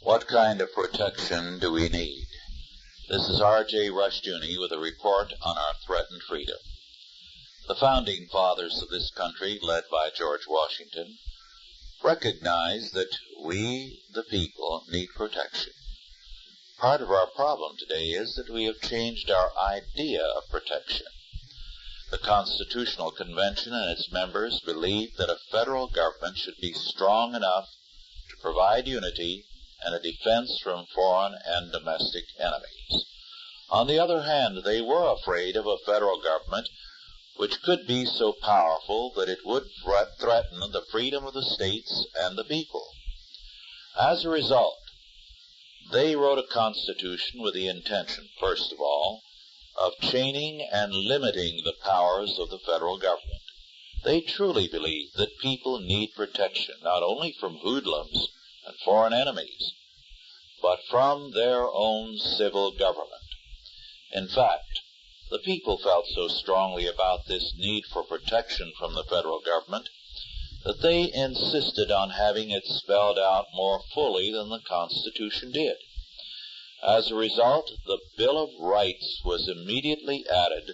What kind of protection do we need? This is R.J. Rushdoony with a report on our threatened freedom. The founding fathers of this country, led by George Washington, recognized that we, the people, need protection. Part of our problem today is that we have changed our idea of protection. The Constitutional Convention and its members believed that a federal government should be strong enough to provide unity and a defense from foreign and domestic enemies. On the other hand, they were afraid of a federal government which could be so powerful that it would threaten the freedom of the states and the people. As a result, they wrote a constitution with the intention, first of all, of chaining and limiting the powers of the federal government. They truly believe that people need protection, not only from hoodlums and foreign enemies, but from their own civil government. In fact, the people felt so strongly about this need for protection from the federal government that they insisted on having it spelled out more fully than the Constitution did. As a result, the Bill of Rights was immediately added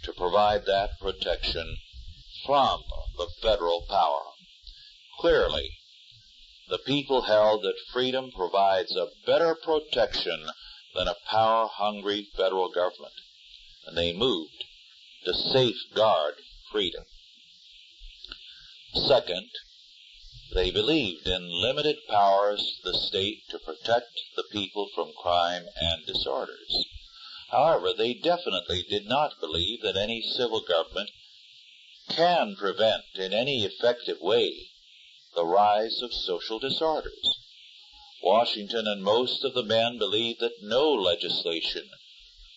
to provide that protection from the federal power. Clearly, the people held that freedom provides a better protection than a power-hungry federal government, and they moved to safeguard freedom. Second, they believed in limited powers to the state to protect the people from crime and disorders. However, they definitely did not believe that any civil government can prevent in any effective way the rise of social disorders. Washington and most of the men believed that no legislation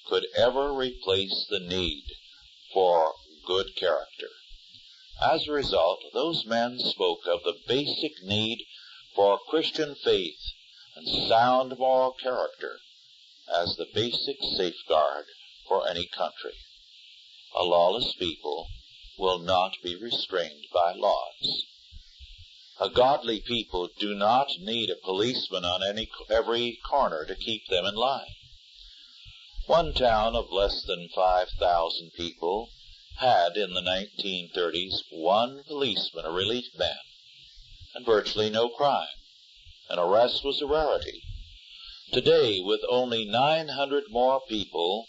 could ever replace the need for good character. As a result, those men spoke of the basic need for Christian faith and sound moral character as the basic safeguard for any country. A lawless people will not be restrained by laws. A godly people do not need a policeman on every corner to keep them in line. One town of less than 5,000 people had in the 1930s one policeman, a relief man, and virtually no crime. An arrest was a rarity. Today, with only 900 more people,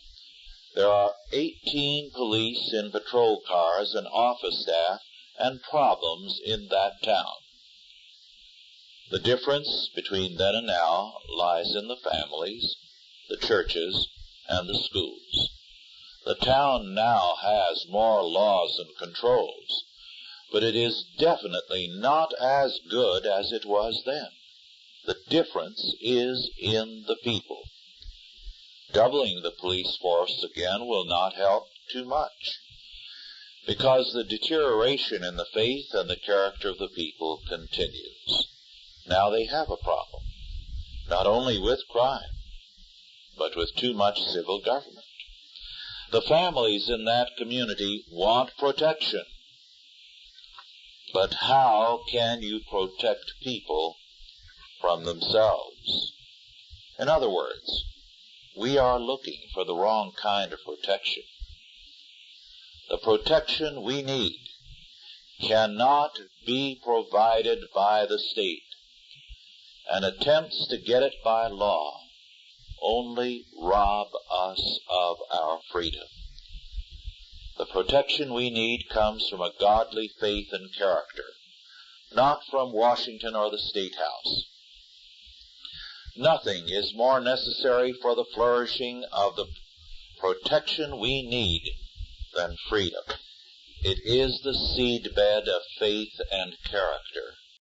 there are 18 police in patrol cars and office staff and problems in that town. The difference between then and now lies in the families, the churches, and the schools. The town now has more laws and controls, but it is definitely not as good as it was then. The difference is in the people. Doubling the police force again will not help too much, because the deterioration in the faith and the character of the people continues. Now they have a problem, not only with crime, but with too much civil government. The families in that community want protection. But how can you protect people from themselves? In other words, we are looking for the wrong kind of protection. The protection we need cannot be provided by the state, and attempts to get it by law only rob us of our freedom. The protection we need comes from a godly faith and character, not from Washington or the State House. Nothing is more necessary for the flourishing of the protection we need than freedom. It is the seedbed of faith and character.